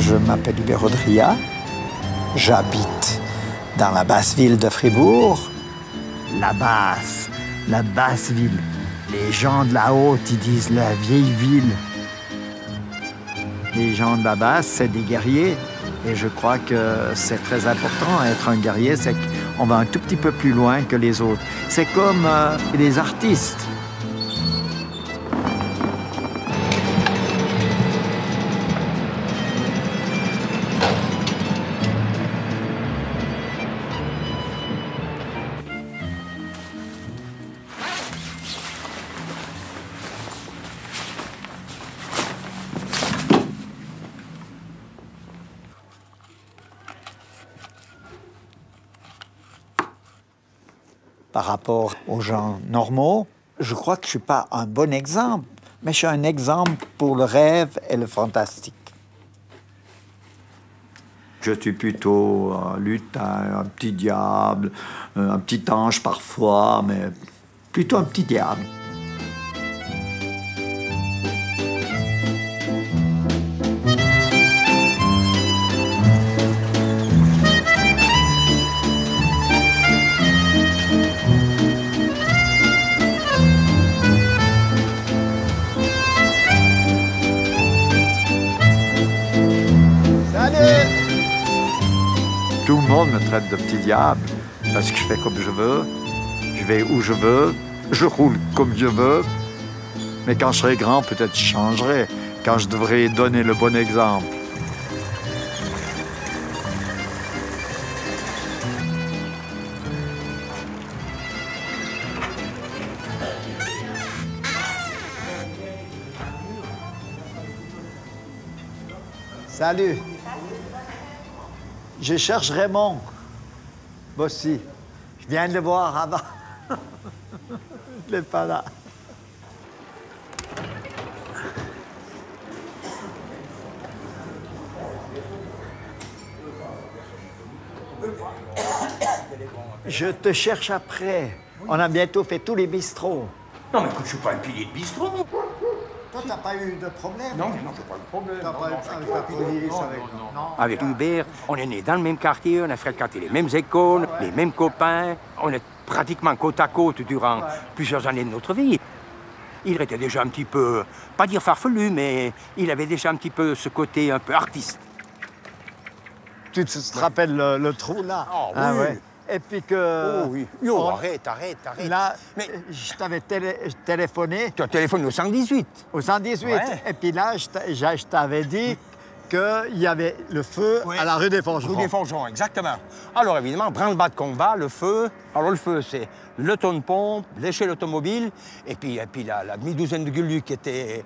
Je m'appelle Hubert Audria. J'habite dans la basse ville de Fribourg. La basse ville. Les gens de la haute, ils disent la vieille ville. Les gens de la basse, c'est des guerriers. Et je crois que c'est très important, être un guerrier, c'est qu'on va un tout petit peu plus loin que les autres. C'est comme les artistes. Par rapport aux gens normaux, je crois que je ne suis pas un bon exemple, mais je suis un exemple pour le rêve et le fantastique. Je suis plutôt un lutin, un petit diable, un petit ange parfois, mais plutôt un petit diable. Tout le monde me traite de petit diable parce que je fais comme je veux, je vais où je veux, je roule comme je veux. Mais quand je serai grand, peut-être je changerai, quand je devrais donner le bon exemple. Salut. Je cherche Raymond. Bossy. Je viens de le voir avant. Il n'est pas là. Je te cherche après. On a bientôt fait tous les bistrots. Non, mais écoute, je suis pas un pilier de bistrot. Toi, t'as pas eu de problème? Non, j'ai pas eu de problème. T'as pas eu avec la police, avec... Non. Avec Hubert, on est nés dans le même quartier, on a fréquenté les mêmes écoles, les mêmes copains. On est pratiquement côte à côte durant plusieurs années de notre vie. Il était déjà un petit peu, pas dire farfelu, mais il avait déjà un petit peu ce côté un peu artiste. Tu te rappelles le trou, là? Oh, oui. Ah, ouais. Et puis que... Oh oui. Yo, arrête. Là, mais je t'avais téléphoné. tu as téléphoné au 118. Au 118. Ouais. Et puis là, je t'avais dit qu'il y avait le feu à la rue des Forgerons. Rue des Forgerons, exactement. Alors évidemment, branle-bas de combat, le feu. Alors le feu, c'est le tonne-pompe, l'échelle automobile, et puis la demi-douzaine de gueulus qui étaient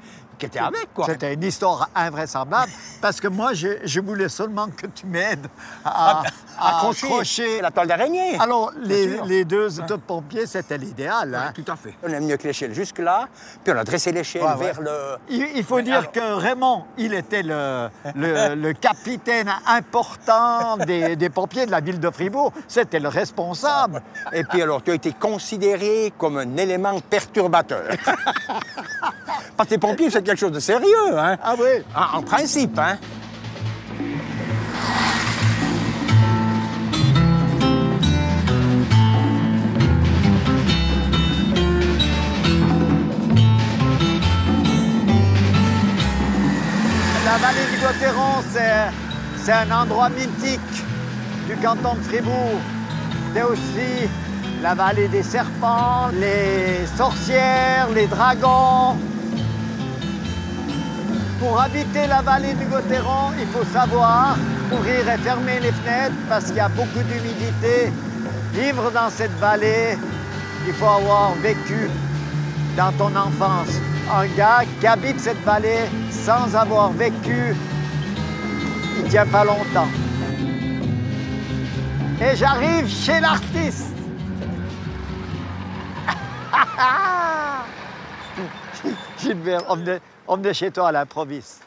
avec, quoi. C'était une histoire invraisemblable, parce que moi, je voulais seulement que tu m'aides à accrocher la toile d'araignée. Alors, les deux pompiers, c'était l'idéal. Hein? Tout à fait. On a mis avec l'échelle jusque-là, puis on a dressé l'échelle vers le... Il faut dire que Raymond, il était le capitaine important des pompiers de la ville de Fribourg. C'était le responsable. Et puis alors, tu as été considéré comme un élément perturbateur. Parce que les pompiers, c'est quelque chose de sérieux, hein? Ah oui? En principe, hein? La vallée du Gotteron, c'est un endroit mythique du canton de Fribourg. C'est aussi la vallée des serpents, les sorcières, les dragons. Pour habiter la vallée du Gotteron, il faut savoir ouvrir et fermer les fenêtres parce qu'il y a beaucoup d'humidité. Vivre dans cette vallée, il faut avoir vécu dans ton enfance. Un gars qui habite cette vallée sans avoir vécu, il ne tient pas longtemps. Et j'arrive chez l'artiste. Gilbert, on venait chez toi à l'improviste.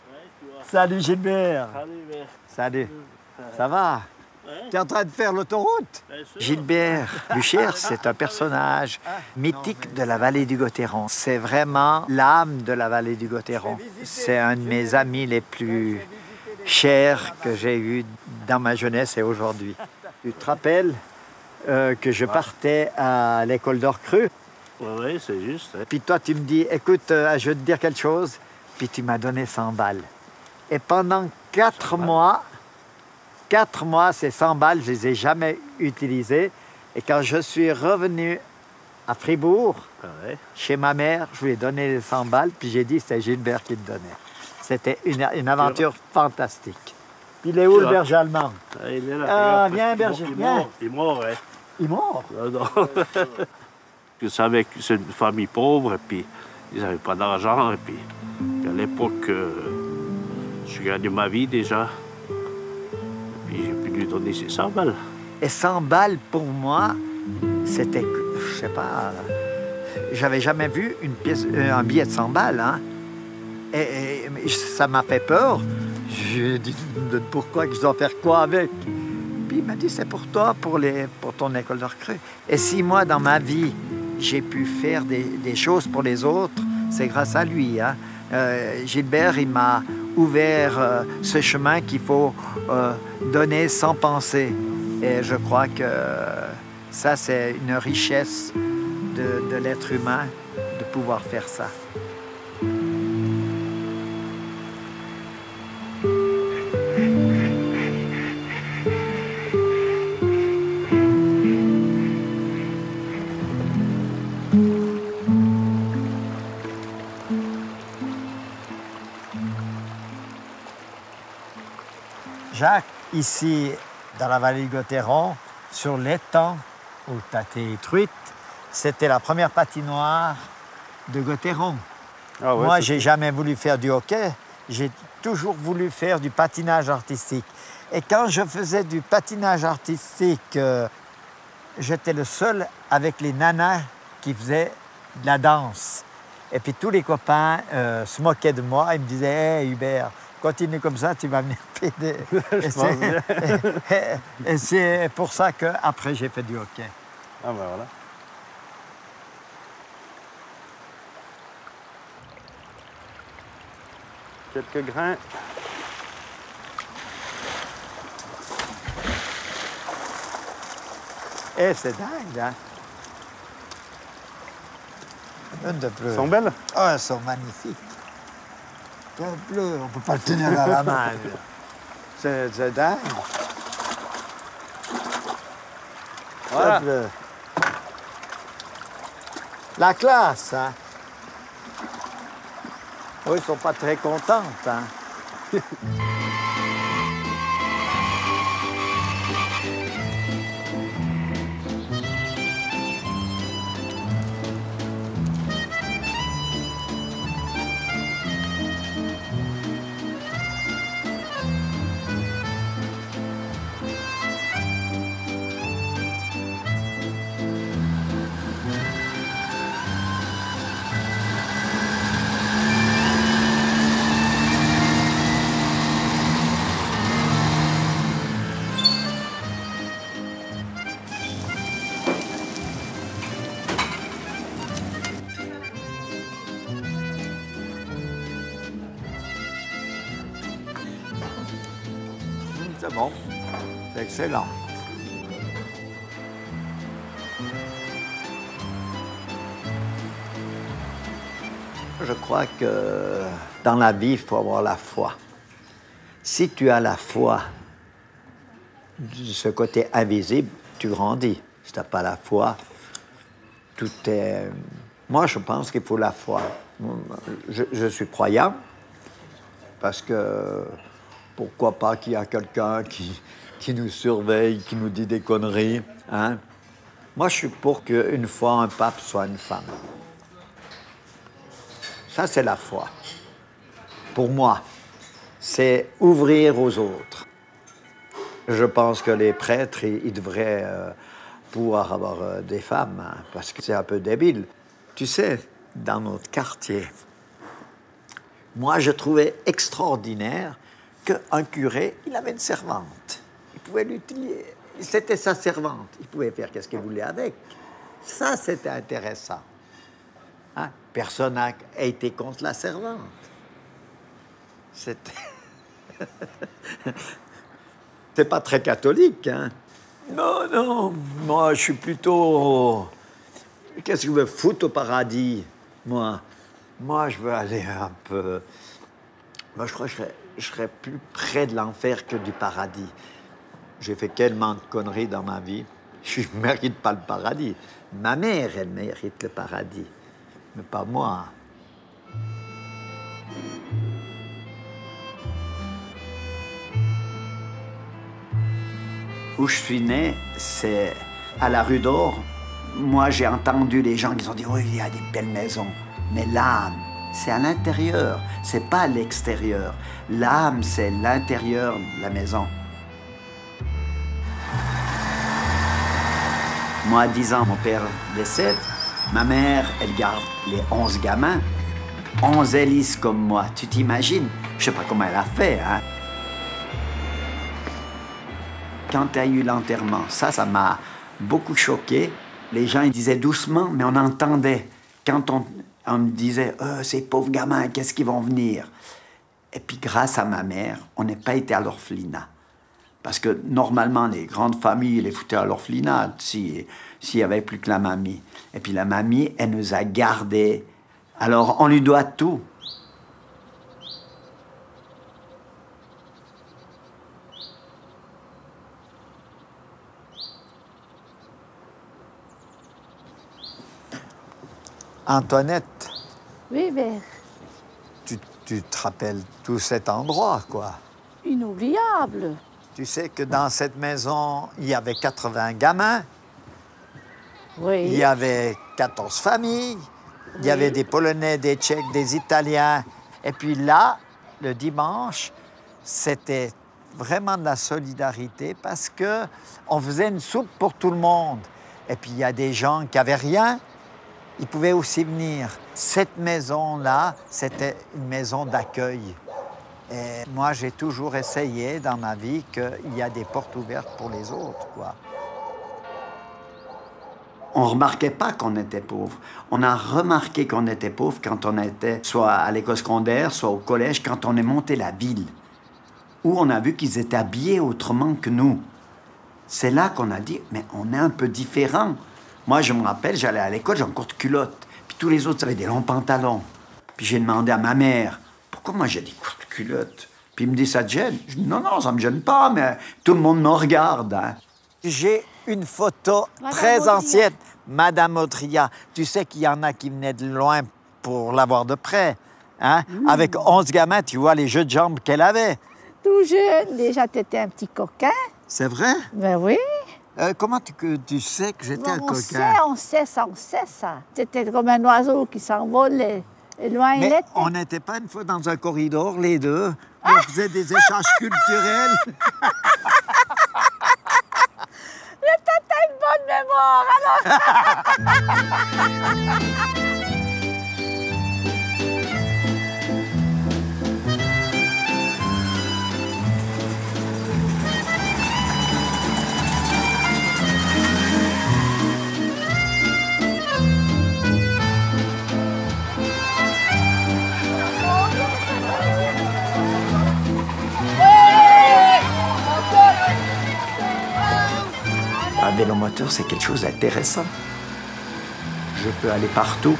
Salut Gilbert. Salut. Ça va? Tu es en train de faire l'autoroute? Gilbert Buchère, c'est un personnage mythique de la vallée du Gotteron. C'est vraiment l'âme de la vallée du Gotteron. C'est un de mes amis les plus chers que j'ai eus dans ma jeunesse et aujourd'hui. Tu te rappelles que je partais à l'école d'Orcreux? Oui, c'est juste. Hein. Puis toi, tu me dis, écoute, je vais te dire quelque chose. Puis tu m'as donné 100 balles. Et pendant 4 mois, ces 100 balles, je ne les ai jamais utilisées. Et quand je suis revenu à Fribourg, chez ma mère, je lui ai donné les 100 balles, puis j'ai dit que c'était Gilbert qui le donnait. C'était une aventure fantastique. Puis il est où, le berger allemand? Il est là. Ah, viens, berger, viens. Il est mort, hein. Il est mort? Non. Je savais que c'est une famille pauvre, et puis ils n'avaient pas d'argent, et puis à l'époque, je gagnais ma vie déjà. Puis j'ai pu lui donner ses 100 balles. Et 100 balles, pour moi, c'était, je sais pas, j'avais jamais vu un billet de 100 balles, hein. Et ça m'a fait peur. J'ai dit, pourquoi que je dois faire quoi avec? Puis il m'a dit, c'est pour toi, pour ton école d'Orcreux. Et si moi, dans ma vie, j'ai pu faire des choses pour les autres, c'est grâce à lui, hein. Gilbert, il m'a ouvert ce chemin qu'il faut donner sans penser. Et je crois que ça, c'est une richesse de l'être humain, de pouvoir faire ça. Jacques, ici, dans la vallée du Gottéron, sur l'étang où tu as été truite, c'était la première patinoire de Gottéron. Ah ouais, moi, j'ai jamais voulu faire du hockey, j'ai toujours voulu faire du patinage artistique. Et quand je faisais du patinage artistique, j'étais le seul avec les nanas qui faisaient de la danse. Et puis tous les copains se moquaient de moi et me disaient « Hey Hubert, continue comme ça, tu vas venir t'aider. » Et c'est pour ça qu'après, j'ai fait du hockey. Ah ben voilà. Quelques grains. Eh, c'est dingue, hein? Une de bleu. Elles sont belles? Ah, elles sont magnifiques. Le bleu, on ne peut pas le tenir dans la main. C'est dingue. Voilà. Le bleu. La classe, hein? Oui, ils ne sont pas très contents, hein? C'est bon, c'est excellent. Je crois que dans la vie, il faut avoir la foi. Si tu as la foi de ce côté invisible, tu grandis. Si tu n'as pas la foi, tout est... Moi, je pense qu'il faut la foi. Je suis croyant parce que pourquoi pas qu'il y a quelqu'un qui nous surveille, qui nous dit des conneries, hein? Moi, je suis pour qu'une fois un pape soit une femme. Ça, c'est la foi. Pour moi, c'est ouvrir aux autres. Je pense que les prêtres, ils devraient pouvoir avoir des femmes, hein, parce que c'est un peu débile. Tu sais, dans notre quartier, moi, je trouvais extraordinaire qu'un curé, il avait une servante. Il pouvait l'utiliser. C'était sa servante. Il pouvait faire ce qu'il voulait avec. Ça, c'était intéressant. Hein? Personne n'a été contre la servante. C'était... T'es pas très catholique, hein? Non, non. Moi, je suis plutôt... Qu'est-ce que je veux foutre au paradis, moi? Moi, je veux aller un peu... Moi, je crois que je serais plus près de l'enfer que du paradis. J'ai fait tellement de conneries dans ma vie. Je ne mérite pas le paradis. Ma mère, elle mérite le paradis, mais pas moi. Où je suis né, c'est à la rue d'Or. Moi, j'ai entendu les gens qui ont dit « Oui, il y a des belles maisons. » Mais l'âme, c'est à l'intérieur, c'est pas à l'extérieur. L'âme, c'est l'intérieur de la maison. Moi, à 10 ans, mon père décède. Ma mère, elle garde les 11 gamins. 11 hélices comme moi. Tu t'imagines? Je sais pas comment elle a fait, hein? Quand il y a eu l'enterrement, ça m'a beaucoup choqué. Les gens, ils disaient doucement, mais on entendait. Quand on me disait « ces pauvres gamins, qu'est-ce qu'ils vont venir ?» Et puis, grâce à ma mère, on n'est pas été à l'orphelinat. Parce que, normalement, les grandes familles les foutaient à l'orphelinat s'il n'y avait plus que la mamie. Et puis, la mamie, elle nous a gardés. Alors, on lui doit tout. Antoinette. Oui, mais Tu te rappelles tout cet endroit, quoi. inoubliable. Tu sais que dans cette maison, il y avait 80 gamins, Oui. il y avait 14 familles, il y avait des Polonais, des Tchèques, des Italiens. Et puis là, le dimanche, c'était vraiment de la solidarité parce qu'on faisait une soupe pour tout le monde. Et puis il y a des gens qui n'avaient rien, ils pouvaient aussi venir. Cette maison-là, c'était une maison d'accueil. Et moi, j'ai toujours essayé dans ma vie qu'il y a des portes ouvertes pour les autres, quoi. On ne remarquait pas qu'on était pauvre. On a remarqué qu'on était pauvre quand on était soit à l'école secondaire, soit au collège, quand on est monté la ville, où on a vu qu'ils étaient habillés autrement que nous. C'est là qu'on a dit, mais on est un peu différents. Moi, je me rappelle, j'allais à l'école, j'ai encore de culottes. Puis tous les autres avaient des longs pantalons. Puis j'ai demandé à ma mère, pourquoi moi j'ai des courtes culottes? Puis il me dit, ça te gêne? Je dis, non, non, ça me gêne pas, mais tout le monde me regarde. Hein. J'ai une photo très ancienne, Madame Audria. Tu sais qu'il y en a qui venaient de loin pour la voir de près. Hein? Avec 11 gamins, tu vois les jeux de jambes qu'elle avait. Tout jeune, déjà, tu étais un petit coquin. C'est vrai? Ben oui. Comment tu sais que j'étais un coquin? On sait ça. C'était comme un oiseau qui s'envolait. Et loin il Mais était. on n'était pas une fois dans un corridor, les deux. On faisait des échanges culturels. Mais t'as une bonne mémoire, alors. Un vélomoteur, c'est quelque chose d'intéressant. Je peux aller partout.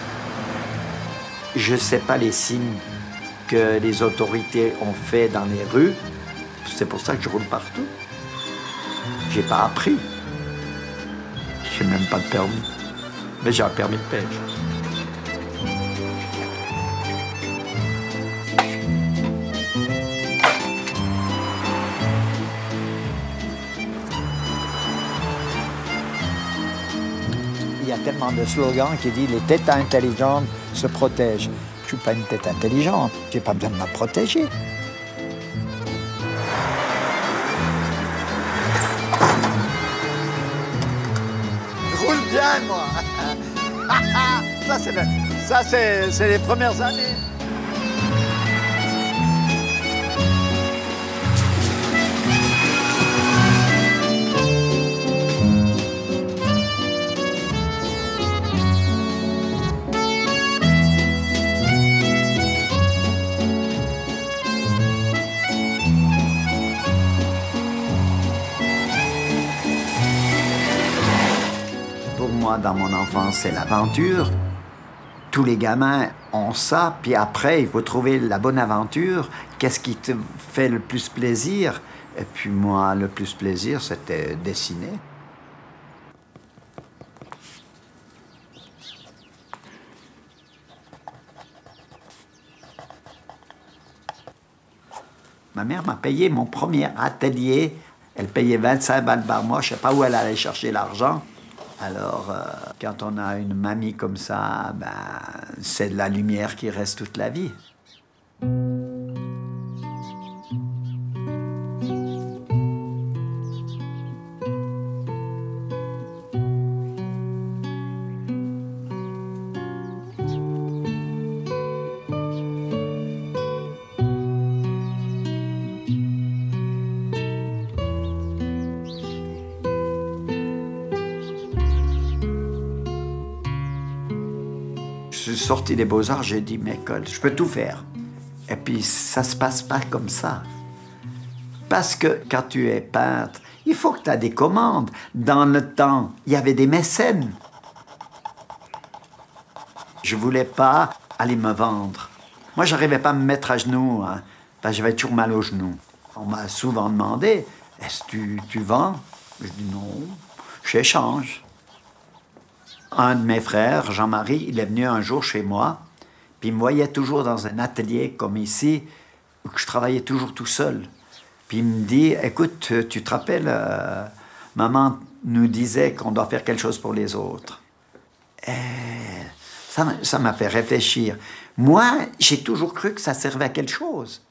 Je ne sais pas les signes que les autorités ont fait dans les rues. C'est pour ça que je roule partout. J'ai pas appris. J'ai même pas de permis. Mais j'ai un permis de pêche. Il y a tellement de slogans qui disent « Les têtes intelligentes se protègent ». Je ne suis pas une tête intelligente, je n'ai pas besoin de me protéger. Je roule bien, moi. Ça, c'est les premières années. dans mon enfance, c'est l'aventure. Tous les gamins ont ça, puis après, il faut trouver la bonne aventure. Qu'est-ce qui te fait le plus plaisir? Et puis moi, le plus plaisir, c'était dessiner. Ma mère m'a payé mon premier atelier. Elle payait 25 balles par mois. Je ne sais pas où elle allait chercher l'argent. Alors, quand on a une mamie comme ça, ben, c'est de la lumière qui reste toute la vie. Je suis sorti des Beaux-Arts, j'ai dit, mais école, je peux tout faire. Et puis, ça se passe pas comme ça. Parce que quand tu es peintre, il faut que tu aies des commandes. Dans le temps, il y avait des mécènes. Je voulais pas aller me vendre. Moi, j'arrivais pas à me mettre à genoux, hein, parce que j'avais toujours mal aux genoux. On m'a souvent demandé, est-ce que tu vends? Je dis non, j'échange. Un de mes frères, Jean-Marie, il est venu un jour chez moi, puis il me voyait toujours dans un atelier comme ici, où je travaillais toujours tout seul. Puis il me dit, écoute, tu te rappelles, maman nous disait qu'on doit faire quelque chose pour les autres. Et ça m'a fait réfléchir. Moi, j'ai toujours cru que ça servait à quelque chose,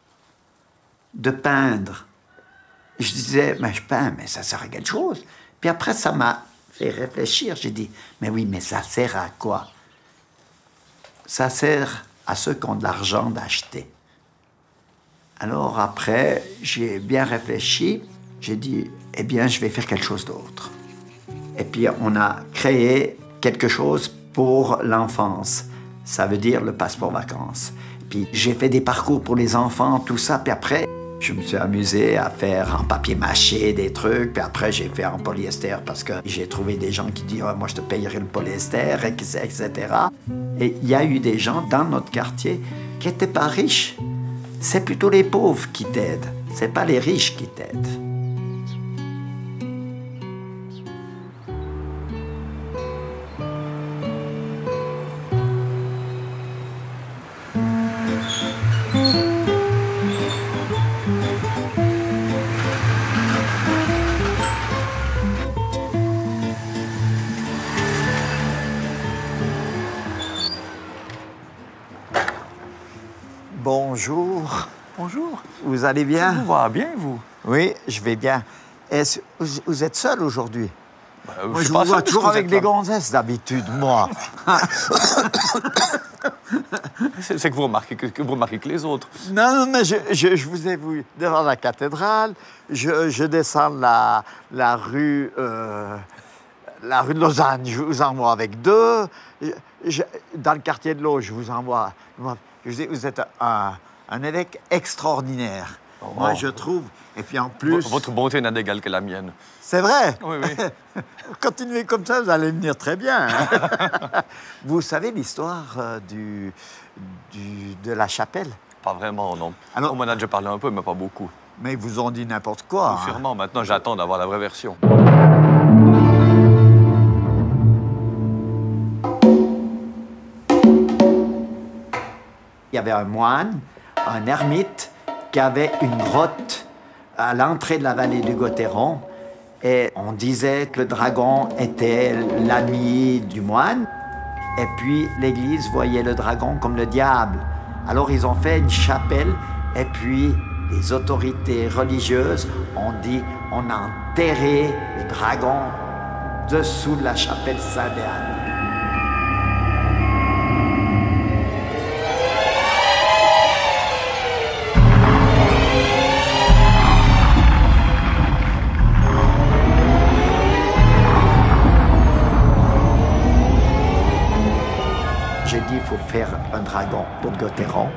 de peindre. Je disais, mais je peins, mais ça sert à quelque chose. Puis après, ça m'a fait réfléchir. J'ai dit, mais oui, mais ça sert à quoi? Ça sert à ceux qui ont de l'argent d'acheter. Alors après, j'ai bien réfléchi. J'ai dit, eh bien, je vais faire quelque chose d'autre. Et puis, on a créé quelque chose pour l'enfance. Ça veut dire le passeport vacances. Puis, j'ai fait des parcours pour les enfants, tout ça. Puis après, je me suis amusé à faire en papier mâché des trucs, puis après j'ai fait en polyester parce que j'ai trouvé des gens qui disent oh, « moi je te payerai le polyester », etc. Et il y a eu des gens dans notre quartier qui n'étaient pas riches. C'est plutôt les pauvres qui t'aident, c'est pas les riches qui t'aident. Bonjour. Bonjour. Vous allez bien? Vous va bien, vous? Oui, je vais bien. Vous êtes seul aujourd'hui? Moi, je pas vous vois seul, toujours parce que avec vous êtes des gonzesses d'habitude, moi. C'est que vous remarquez que les autres. Non, mais je vous ai vu devant la cathédrale. Je descends la rue de Lausanne, je vous envoie avec deux. Dans le quartier de l'eau, je vous envoie. Vous êtes un évêque extraordinaire. Oh. Moi, je trouve. Et puis en plus. Votre bonté n'a d'égal que la mienne. C'est vrai? Oui, oui. Continuez comme ça, vous allez venir très bien. Vous savez l'histoire de la chapelle? Pas vraiment, non. Alors, on m'en a déjà parlé un peu, mais pas beaucoup. mais ils vous ont dit n'importe quoi. hein. Sûrement, maintenant j'attends d'avoir la vraie version. Il y avait un moine, un ermite, qui avait une grotte à l'entrée de la vallée du Gottéron. Et on disait que le dragon était l'ami du moine. Et puis l'Église voyait le dragon comme le diable. Alors ils ont fait une chapelle. Et puis les autorités religieuses ont dit on a enterré le dragon dessous de la chapelle Sainte-Anne. J'ai dit, il faut faire un dragon pour le Gottéron.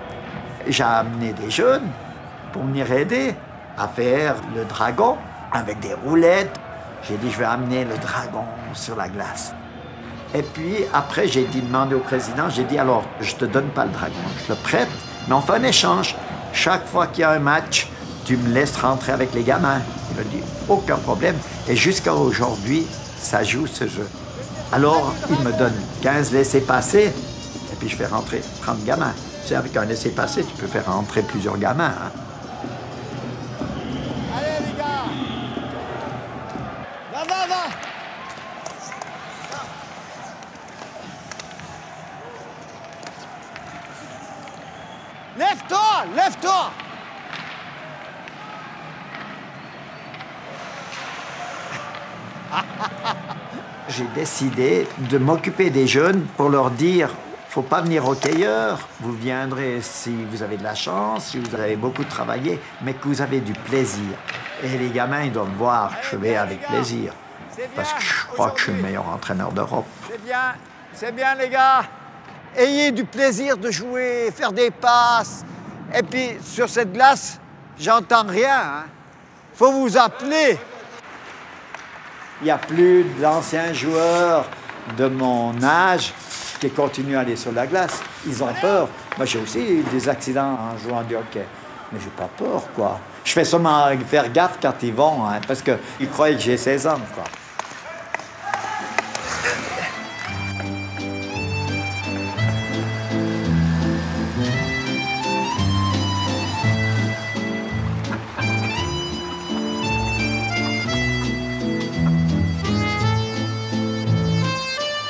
J'ai amené des jeunes pour venir aider à faire le dragon avec des roulettes. J'ai dit, je vais amener le dragon sur la glace. Et puis après, j'ai demandé au président, j'ai dit alors, je te donne pas le dragon, je le prête, mais on fait un échange. Chaque fois qu'il y a un match, tu me laisses rentrer avec les gamins. Il m'a dit, aucun problème. Et jusqu'à aujourd'hui, ça joue ce jeu. Alors, il me donne 15 laissez-passer, et puis je fais rentrer 30 gamins. Tu sais, avec un laissez-passer, tu peux faire rentrer plusieurs gamins. Hein. Allez, les gars! Va! Lève-toi! J'ai décidé de m'occuper des jeunes pour leur dire, faut pas venir hockeyeur, vous viendrez si vous avez de la chance, si vous avez beaucoup travaillé, mais que vous avez du plaisir. Et les gamins, ils doivent voir que je vais avec plaisir, parce que je crois que je suis le meilleur entraîneur d'Europe. C'est bien, les gars. Ayez du plaisir de jouer, faire des passes. Et puis, sur cette glace, j'entends rien. Hein. Faut vous appeler. Il n'y a plus d'anciens joueurs de mon âge qui continuent à aller sur la glace. Ils ont peur. Moi, j'ai aussi eu des accidents en jouant du hockey. Mais j'ai pas peur, quoi. Je fais seulement faire gaffe quand ils vont, hein, parce qu'ils croient que j'ai 16 ans, quoi.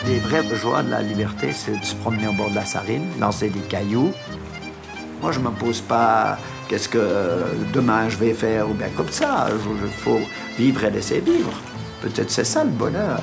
Les vraies joies de la liberté, c'est de se promener au bord de la Sarine, lancer des cailloux. Moi, je ne me pose pas qu'est-ce que demain je vais faire ou bien comme ça. Il faut vivre et laisser vivre. Peut-être c'est ça le bonheur.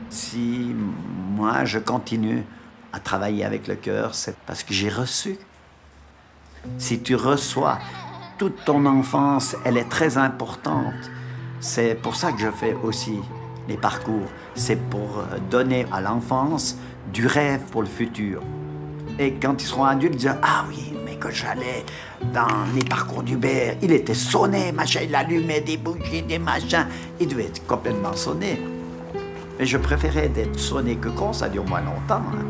Si moi je continue à travailler avec le cœur, c'est parce que j'ai reçu. Si tu reçois, toute ton enfance, elle est très importante. C'est pour ça que je fais aussi les parcours. C'est pour donner à l'enfance du rêve pour le futur. Et quand ils seront adultes, ils disent « Ah oui, mais quand j'allais dans les parcours d'Hubert, il était sonné, machin, il allumait des bougies, des machins. Il devait être complètement sonné. » Mais je préférais d'être sonné que con, ça dure moins longtemps. Hein.